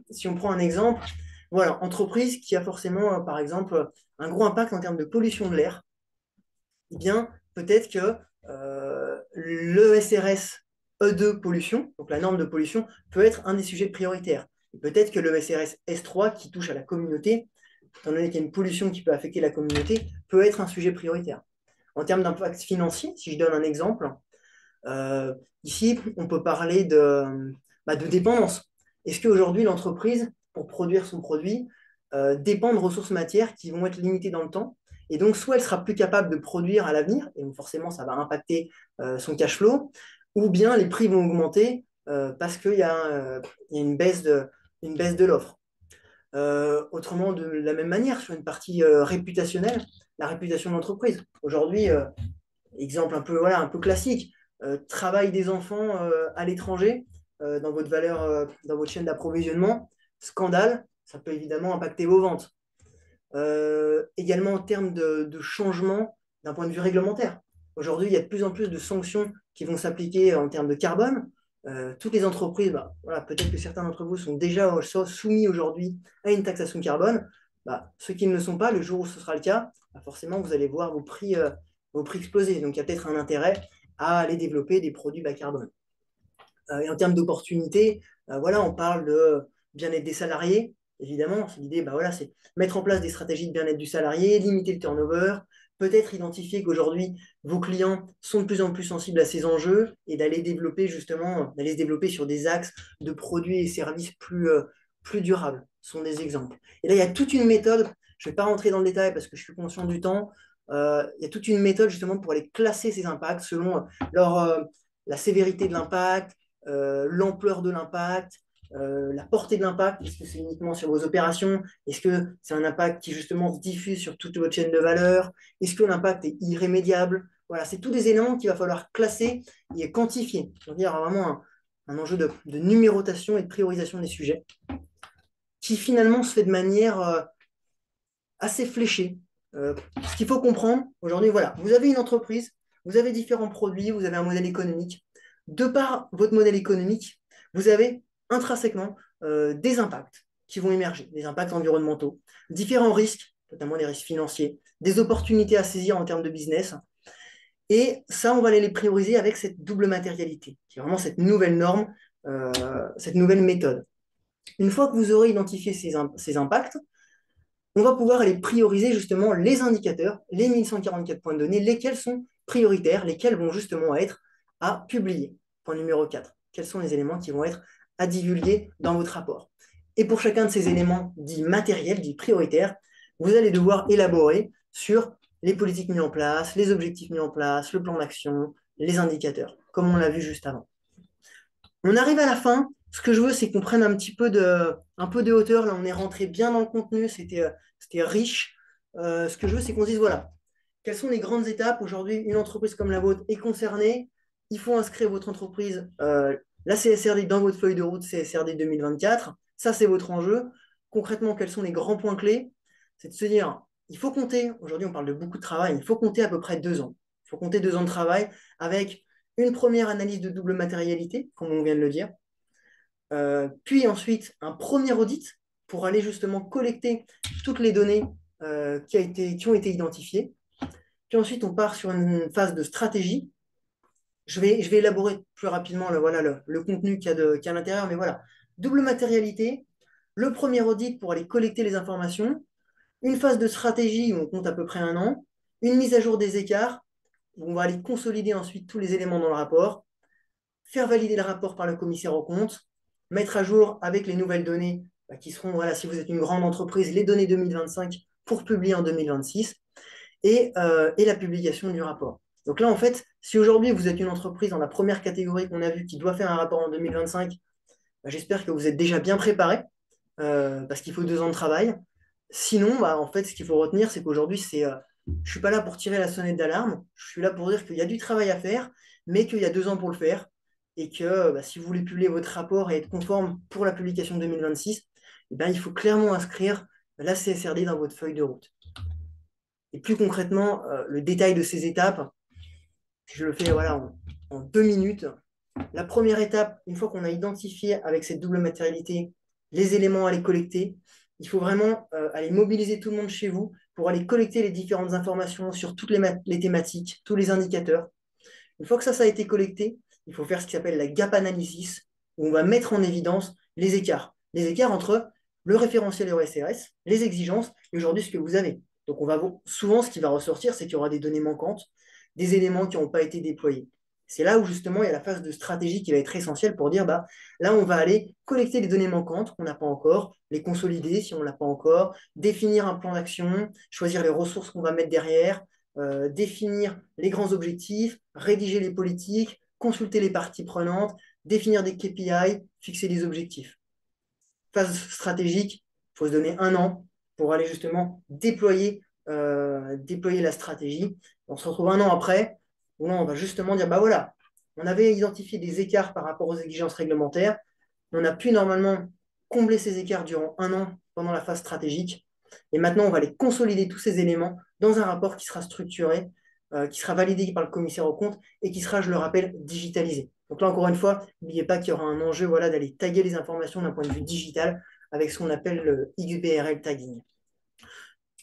si on prend un exemple, voilà, entreprise qui a forcément, par exemple, un gros impact en termes de pollution de l'air, eh bien, peut-être que le SRS E2 pollution, donc la norme de pollution, peut être un des sujets prioritaires. Et peut-être que le SRS S3 qui touche à la communauté, étant donné qu'il y a une pollution qui peut affecter la communauté, peut être un sujet prioritaire. En termes d'impact financier, si je donne un exemple, ici, on peut parler de dépendance. Est-ce qu'aujourd'hui, l'entreprise, pour produire son produit, dépend de ressources matières qui vont être limitées dans le temps? Et donc, soit elle sera plus capable de produire à l'avenir, et donc forcément, ça va impacter son cash flow, ou bien les prix vont augmenter parce qu'il y a une baisse de l'offre. Autrement, de la même manière, sur une partie réputationnelle, la réputation de l'entreprise. Aujourd'hui, exemple voilà, un peu classique, travail des enfants à l'étranger dans votre chaîne d'approvisionnement, scandale, ça peut évidemment impacter vos ventes. Également en termes de changement d'un point de vue réglementaire. Aujourd'hui, il y a de plus en plus de sanctions qui vont s'appliquer en termes de carbone. Toutes les entreprises, voilà, peut-être que certains d'entre vous sont déjà soumis aujourd'hui à une taxation carbone. Ceux qui ne le sont pas, le jour où ce sera le cas, forcément, vous allez voir vos prix exploser. Donc, il y a peut-être un intérêt à aller développer des produits bas carbone. Et en termes d'opportunités, voilà, on parle de bien-être des salariés. Évidemment, l'idée, voilà, c'est mettre en place des stratégies de bien-être du salarié, limiter le turnover, peut-être identifier qu'aujourd'hui, vos clients sont de plus en plus sensibles à ces enjeux et d'aller se développer sur des axes de produits et services plus durables. Ce sont des exemples. Et là, il y a toute une méthode. Je ne vais pas rentrer dans le détail parce que je suis conscient du temps. Il y a toute une méthode justement pour aller classer ces impacts selon leur, la sévérité de l'impact, l'ampleur de l'impact, la portée de l'impact. Est-ce que c'est uniquement sur vos opérations? Est-ce que c'est un impact qui justement se diffuse sur toute votre chaîne de valeur? Est-ce que l'impact est irrémédiable? Voilà, c'est tous des éléments qu'il va falloir classer et quantifier. Donc, il y a vraiment un enjeu de numérotation et de priorisation des sujets qui finalement se fait de manière assez fléchée. Ce qu'il faut comprendre aujourd'hui, voilà, vous avez une entreprise, vous avez différents produits, vous avez un modèle économique. De par votre modèle économique, vous avez intrinsèquement des impacts qui vont émerger, des impacts environnementaux, différents risques, notamment les risques financiers, des opportunités à saisir en termes de business. Et ça, on va aller les prioriser avec cette double matérialité, qui est vraiment cette nouvelle norme, cette nouvelle méthode. Une fois que vous aurez identifié ces impacts, on va pouvoir aller prioriser justement les indicateurs, les 1144 points de données, lesquels sont prioritaires, lesquels vont justement être à publier. Point numéro 4. Quels sont les éléments qui vont être à divulguer dans votre rapport? Et pour chacun de ces éléments dits matériels, dits prioritaires, vous allez devoir élaborer sur les politiques mises en place, les objectifs mis en place, le plan d'action, les indicateurs, comme on l'a vu juste avant. On arrive à la fin. Ce que je veux, c'est qu'on prenne un peu de hauteur. Là, on est rentré bien dans le contenu. C'était riche. Ce que je veux, c'est qu'on se dise, voilà, quelles sont les grandes étapes? Aujourd'hui, une entreprise comme la vôtre est concernée. Il faut inscrire votre entreprise, la CSRD, dans votre feuille de route CSRD 2024. Ça, c'est votre enjeu. Concrètement, quels sont les grands points clés? C'est de se dire, il faut compter, aujourd'hui, on parle de beaucoup de travail, il faut compter à peu près 2 ans. Il faut compter 2 ans de travail avec une première analyse de double matérialité, comme on vient de le dire, puis ensuite un premier audit pour aller justement collecter toutes les données qui ont été identifiées. Puis ensuite, on part sur une phase de stratégie. Je vais élaborer plus rapidement voilà, le contenu qu'il y a à l'intérieur, mais voilà, double matérialité, le premier audit pour aller collecter les informations, une phase de stratégie où on compte à peu près 1 an, une mise à jour des écarts, où on va aller consolider ensuite tous les éléments dans le rapport, faire valider le rapport par le commissaire aux comptes, mettre à jour avec les nouvelles données qui seront, voilà, si vous êtes une grande entreprise, les données 2025 pour publier en 2026 et la publication du rapport. Donc là, en fait, si aujourd'hui vous êtes une entreprise dans la première catégorie qu'on a vue qui doit faire un rapport en 2025, j'espère que vous êtes déjà bien préparé parce qu'il faut 2 ans de travail. Sinon, en fait, ce qu'il faut retenir, c'est qu'aujourd'hui, je ne suis pas là pour tirer la sonnette d'alarme, je suis là pour dire qu'il y a du travail à faire, mais qu'il y a 2 ans pour le faire, et que si vous voulez publier votre rapport et être conforme pour la publication 2026, il faut clairement inscrire la CSRD dans votre feuille de route. Et plus concrètement, le détail de ces étapes, je le fais voilà, en 2 minutes. La première étape, une fois qu'on a identifié avec cette double matérialité les éléments à les collecter, il faut vraiment aller mobiliser tout le monde chez vous pour aller collecter les différentes informations sur toutes les thématiques, tous les indicateurs. Une fois que ça a été collecté, il faut faire ce qui s'appelle la gap analysis, où on va mettre en évidence les écarts. Les écarts entre le référentiel EURES-CRS, les exigences et aujourd'hui ce que vous avez. Donc souvent, ce qui va ressortir, c'est qu'il y aura des données manquantes, des éléments qui n'ont pas été déployés. C'est là où justement il y a la phase de stratégie qui va être essentielle pour dire, là on va aller collecter les données manquantes qu'on n'a pas encore, les consolider si on ne l'a pas encore, définir un plan d'action, choisir les ressources qu'on va mettre derrière, définir les grands objectifs, rédiger les politiques, consulter les parties prenantes, définir des KPI, fixer des objectifs. Phase stratégique, il faut se donner 1 an pour aller justement déployer la stratégie. On se retrouve 1 an après, où là, on va justement dire, voilà, on avait identifié des écarts par rapport aux exigences réglementaires, on a pu normalement combler ces écarts durant 1 an pendant la phase stratégique, et maintenant, on va aller consolider tous ces éléments dans un rapport qui sera structuré, qui sera validé par le commissaire aux comptes et qui sera, je le rappelle, digitalisé. Donc là, encore une fois, n'oubliez pas qu'il y aura un enjeu voilà, d'aller taguer les informations d'un point de vue digital avec ce qu'on appelle le XBRL tagging.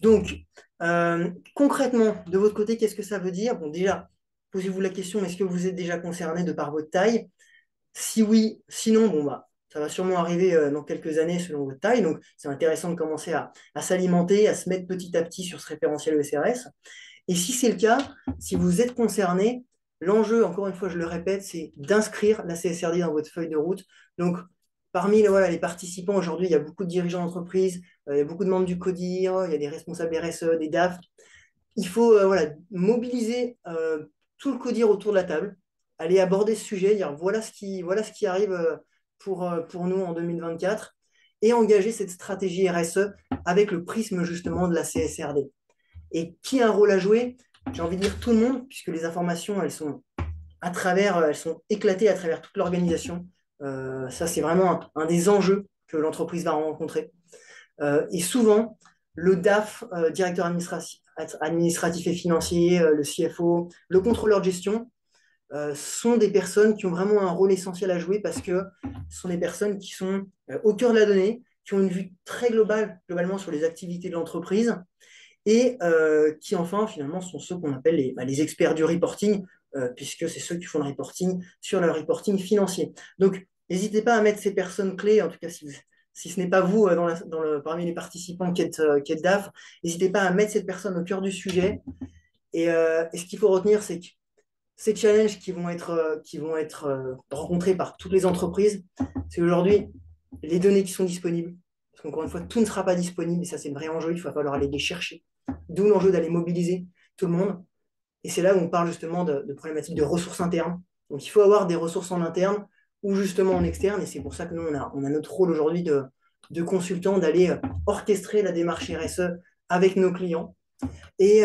Donc, concrètement, de votre côté, qu'est-ce que ça veut dire? Bon, déjà, posez-vous la question, est-ce que vous êtes déjà concerné de par votre taille? Si oui, sinon, ça va sûrement arriver dans quelques années selon votre taille. Donc, c'est intéressant de commencer à s'alimenter, à se mettre petit à petit sur ce référentiel ESRS. Et si c'est le cas, si vous êtes concerné, l'enjeu, encore une fois, je le répète, c'est d'inscrire la CSRD dans votre feuille de route. Donc, parmi les participants aujourd'hui, il y a beaucoup de dirigeants d'entreprise, il y a beaucoup de membres du CODIR, il y a des responsables RSE, des DAF. il faut voilà, mobiliser tout le codir autour de la table, aller aborder ce sujet, dire voilà ce qui arrive pour nous en 2024 et engager cette stratégie RSE avec le prisme justement de la CSRD. Et qui a un rôle à jouer? J'ai envie de dire tout le monde, puisque les informations, elles sont éclatées à travers toute l'organisation. Ça, c'est vraiment un des enjeux que l'entreprise va rencontrer. Et souvent, le DAF, directeur administratif et financier, le CFO, le contrôleur de gestion, sont des personnes qui ont vraiment un rôle essentiel à jouer parce que ce sont des personnes qui sont au cœur de la donnée, qui ont une vue très globale, globalement, sur les activités de l'entreprise et qui, enfin, finalement, sont ceux qu'on appelle les experts du reporting, puisque c'est ceux qui font le reporting sur le reporting financier. Donc, n'hésitez pas à mettre ces personnes clés, en tout cas, si ce n'est pas vous parmi les participants qui êtes DAF, n'hésitez pas à mettre cette personne au cœur du sujet. Et ce qu'il faut retenir, c'est que ces challenges qui vont être rencontrés par toutes les entreprises, c'est aujourd'hui les données qui sont disponibles. Parce qu'encore une fois, tout ne sera pas disponible, et ça, c'est un vrai enjeu, il va falloir aller les chercher. D'où l'enjeu d'aller mobiliser tout le monde. Et c'est là où on parle justement de problématiques de ressources internes. Donc, il faut avoir des ressources en interne ou justement en externe, et c'est pour ça que nous, on a notre rôle aujourd'hui de consultant, d'aller orchestrer la démarche RSE avec nos clients. Et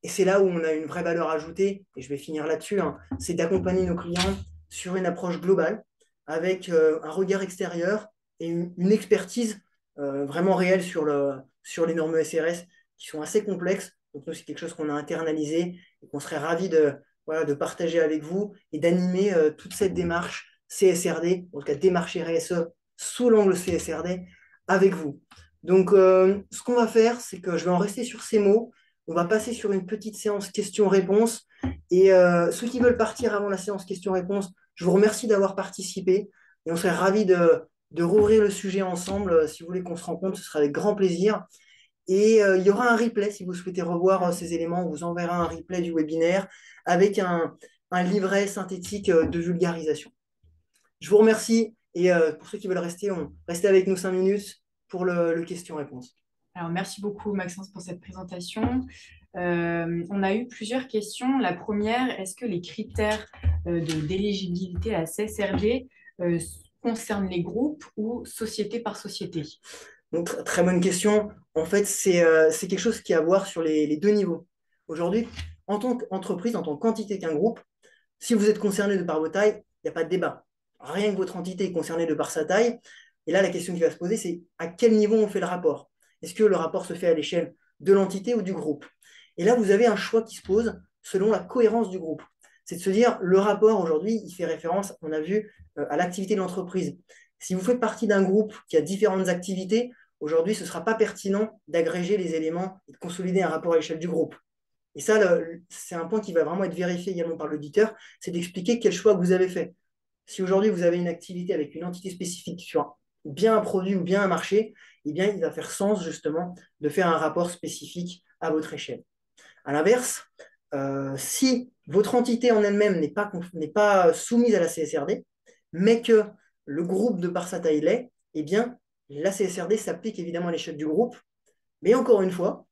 c'est là où on a une vraie valeur ajoutée, et je vais finir là-dessus, hein, c'est d'accompagner nos clients sur une approche globale, avec un regard extérieur et une expertise vraiment réelle sur les normes SRS, qui sont assez complexes. Donc nous, c'est quelque chose qu'on a internalisé et qu'on serait ravis voilà, de partager avec vous et d'animer toute cette démarche CSRD, en tout cas démarche RSE sous l'angle CSRD, avec vous. Donc, ce qu'on va faire, c'est que je vais en rester sur ces mots. On va passer sur une petite séance questions-réponses. Et ceux qui veulent partir avant la séance questions-réponses, je vous remercie d'avoir participé. Et on serait ravis de rouvrir le sujet ensemble. Si vous voulez qu'on se rencontre, ce sera avec grand plaisir. Et il y aura un replay si vous souhaitez revoir ces éléments. On vous enverra un replay du webinaire avec un livret synthétique de vulgarisation. Je vous remercie. Et pour ceux qui veulent restez avec nous 5 minutes pour le question-réponse. Alors, merci beaucoup, Maxence, pour cette présentation. On a eu plusieurs questions. La première, est-ce que les critères d'éligibilité à la CSRD concernent les groupes ou société par société? Donc, très bonne question. En fait, c'est quelque chose qui a à voir sur les deux niveaux. Aujourd'hui, en tant qu'entreprise, en tant qu'entité qu'un groupe, si vous êtes concerné de par vos tailles, il n'y a pas de débat. Rien que votre entité est concernée de par sa taille. Et là, la question qui va se poser, c'est à quel niveau on fait le rapport? Est-ce que le rapport se fait à l'échelle de l'entité ou du groupe? Et là, vous avez un choix qui se pose selon la cohérence du groupe. C'est de se dire, le rapport aujourd'hui, il fait référence, on a vu, à l'activité de l'entreprise. Si vous faites partie d'un groupe qui a différentes activités, aujourd'hui, ce ne sera pas pertinent d'agréger les éléments et de consolider un rapport à l'échelle du groupe. Et ça, c'est un point qui va vraiment être vérifié également par l'auditeur, c'est d'expliquer quel choix vous avez fait. Si aujourd'hui vous avez une activité avec une entité spécifique sur bien un produit ou bien un marché, eh bien, il va faire sens justement de faire un rapport spécifique à votre échelle. À l'inverse, si votre entité en elle-même n'est pas soumise à la CSRD, mais que le groupe de par sa taille l'est, eh bien, la CSRD s'applique évidemment à l'échelle du groupe. Mais encore une fois,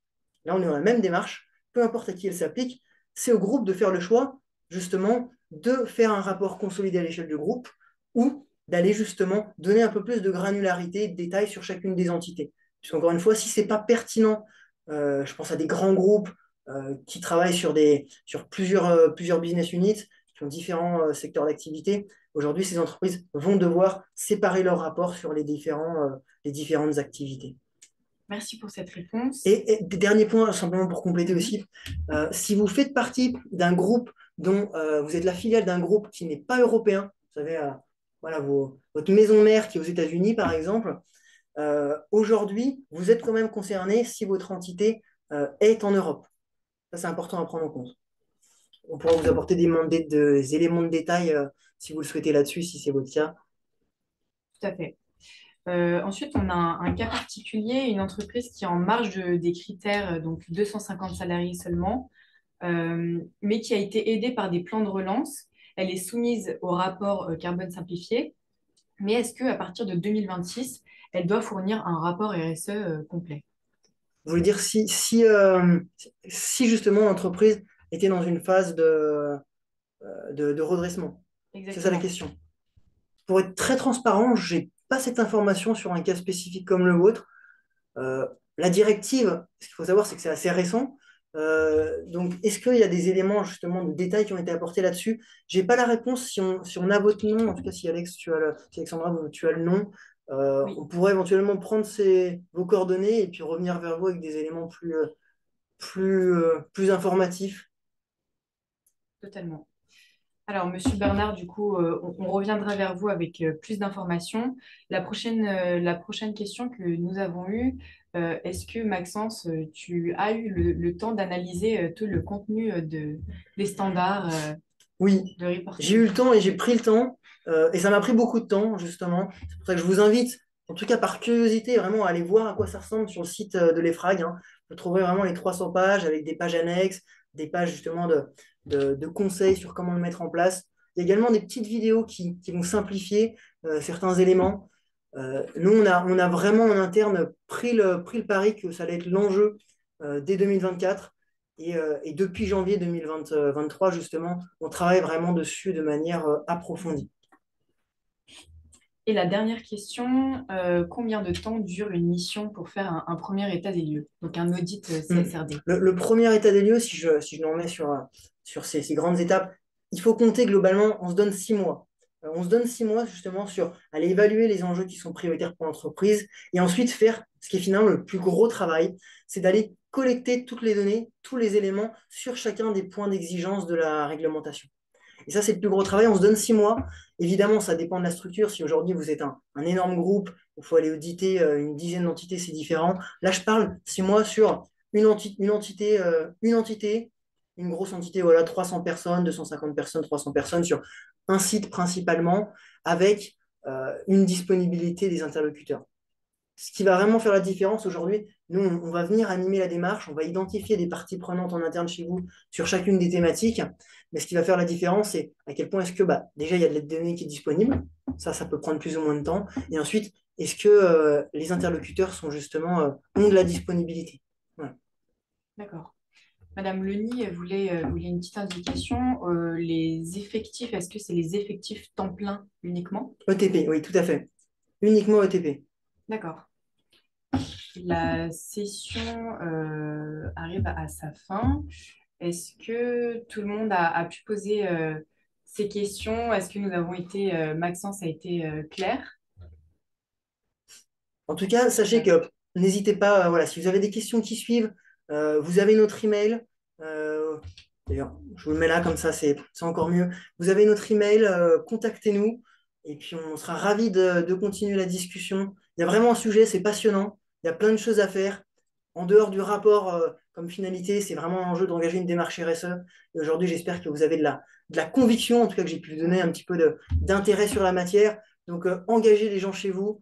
là on est dans la même démarche, peu importe à qui elle s'applique, c'est au groupe de faire le choix justement de faire un rapport consolidé à l'échelle du groupe ou d'aller justement donner un peu plus de granularité et de détails sur chacune des entités. Puisqu'encore une fois, si ce n'est pas pertinent, je pense à des grands groupes qui travaillent sur plusieurs business units, qui ont différents secteurs d'activité, aujourd'hui, ces entreprises vont devoir séparer leurs rapports sur les différentes activités. Merci pour cette réponse. Et dernier point, simplement pour compléter aussi, si vous faites partie d'un groupe dont vous êtes la filiale d'un groupe qui n'est pas européen, vous savez, voilà, votre maison mère qui est aux États-Unis, par exemple, aujourd'hui, vous êtes quand même concerné si votre entité est en Europe. Ça, c'est important à prendre en compte. On pourra vous apporter des éléments de détail si vous le souhaitez là-dessus, si c'est votre cas. Tout à fait. Ensuite, on a un cas particulier, une entreprise qui est en marge des critères, donc 250 salariés seulement, mais qui a été aidée par des plans de relance. Elle est soumise au rapport carbone simplifié, mais est-ce qu'à partir de 2026, elle doit fournir un rapport RSE complet? Vous voulez dire si justement l'entreprise était dans une phase de redressement. C'est ça la Exactement. question. Pour être très transparent, je n'ai pas cette information sur un cas spécifique comme le vôtre. Euh, la directive, ce qu'il faut savoir, c'est que c'est assez récent. Donc, est-ce qu'il y a des éléments justement de détails qui ont été apportés là-dessus? J'ai pas la réponse. Si on a votre nom, en tout cas si Alex, si Alexandra, tu as le nom, Oui, on pourrait éventuellement prendre vos coordonnées et puis revenir vers vous avec des éléments plus informatifs. totalement. Alors, Monsieur Bernard, du coup, on reviendra vers vous avec plus d'informations. La prochaine question que nous avons eue, est-ce que Maxence, tu as eu le temps d'analyser tout le contenu des standards Oui, de j'ai reporting? eu le temps et j'ai pris le temps, et ça m'a pris beaucoup de temps, justement. C'est pour ça que je vous invite, en tout cas par curiosité, vraiment à aller voir à quoi ça ressemble sur le site de l'EFRAG, hein. Vous trouverez vraiment les 300 pages avec des pages annexes, des pages justement de conseils sur comment le mettre en place. Il y a également des petites vidéos qui vont simplifier certains éléments. Nous, on a vraiment en interne pris le pari que ça allait être l'enjeu dès 2024. Et depuis janvier 2023, justement, on travaille vraiment dessus de manière approfondie. Et la dernière question, combien de temps dure une mission pour faire un premier état des lieux, donc un audit Hmm. CSRD? Le premier état des lieux, si je le remets sur ces grandes étapes, il faut compter globalement, on se donne 6 mois. On se donne 6 mois justement sur aller évaluer les enjeux qui sont prioritaires pour l'entreprise et ensuite faire ce qui est finalement le plus gros travail, c'est d'aller collecter toutes les données, tous les éléments sur chacun des points d'exigence de la réglementation. Et ça, c'est le plus gros travail. On se donne 6 mois. Évidemment, ça dépend de la structure. Si aujourd'hui vous êtes un énorme groupe, il faut aller auditer une dizaine d'entités, c'est différent. Là, je parle 6 mois sur une entité, une grosse entité, voilà, 300 personnes, 250 personnes, 300 personnes sur un site principalement, avec une disponibilité des interlocuteurs. Ce qui va vraiment faire la différence aujourd'hui, nous, on va venir animer la démarche, on va identifier des parties prenantes en interne chez vous sur chacune des thématiques. Mais ce qui va faire la différence, c'est à quel point est-ce que déjà il y a de la donnée qui est disponible. Ça peut prendre plus ou moins de temps. Et ensuite, est-ce que les interlocuteurs sont justement ont de la disponibilité. Voilà. D'accord. Madame Leni voulait une petite indication. Les effectifs, est-ce que c'est les effectifs temps plein uniquement? ETP, oui, tout à fait. Uniquement ETP. D'accord. La session arrive à sa fin. Est-ce que tout le monde a pu poser ses questions? Est-ce que Maxence a été clair? En tout cas, sachez que n'hésitez pas, voilà, si vous avez des questions qui suivent, vous avez notre email. euh, D'ailleurs, je vous le mets là, comme ça, c'est encore mieux. Vous avez notre email, contactez-nous, et puis on sera ravis de continuer la discussion. Il y a vraiment un sujet, c'est passionnant, il y a plein de choses à faire. En dehors du rapport comme finalité, c'est vraiment un enjeu d'engager une démarche RSE. Et aujourd'hui, j'espère que vous avez de la conviction, en tout cas que j'ai pu vous donner un petit peu d'intérêt sur la matière. Donc, engagez les gens chez vous,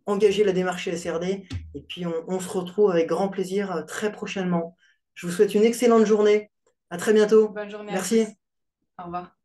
engagez la démarche chez SRD, et puis on se retrouve avec grand plaisir très prochainement. Je vous souhaite une excellente journée. À très bientôt. Bonne journée à tous. Merci. Au revoir.